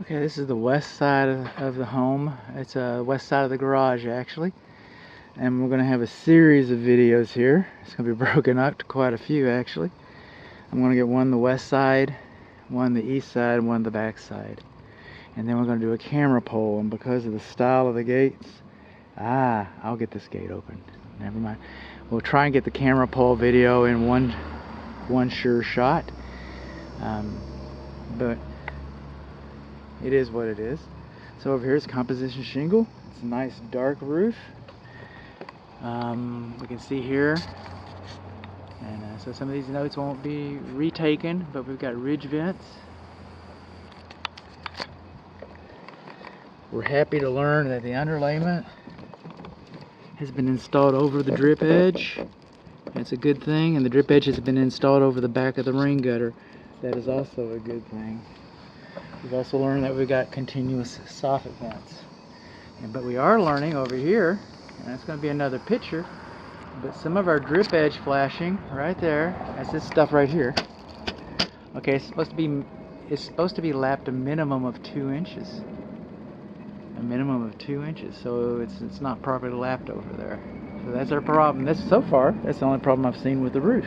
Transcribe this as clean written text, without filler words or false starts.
Okay, this is the west side of the home. It's west side of the garage actually. And we're going to have a series of videos here. It's going to be broken up to quite a few actually. I'm going to get one the west side, one the east side, and one the back side. And then we're going to do a camera pole, and because of the style of the gates, I'll get this gate open. Never mind. We'll try and get the camera pole video in one sure shot. But it is what it is. So over here is composition shingle. It's a nice dark roof. We can see here, and so some of these notes won't be retaken, but we've got ridge vents. We're happy to learn that the underlayment has been installed over the drip edge. That's a good thing, and the drip edge has been installed over the back of the rain gutter. That is also a good thing. We've also learned that we've got continuous soffit vents. But we are learning over here, and that's going to be another picture, but some of our drip edge flashing right there, that's this stuff right here. Okay, it's supposed to be lapped a minimum of 2 inches. A minimum of 2 inches, so it's not properly lapped over there. So that's our problem. So far, that's the only problem I've seen with the roof.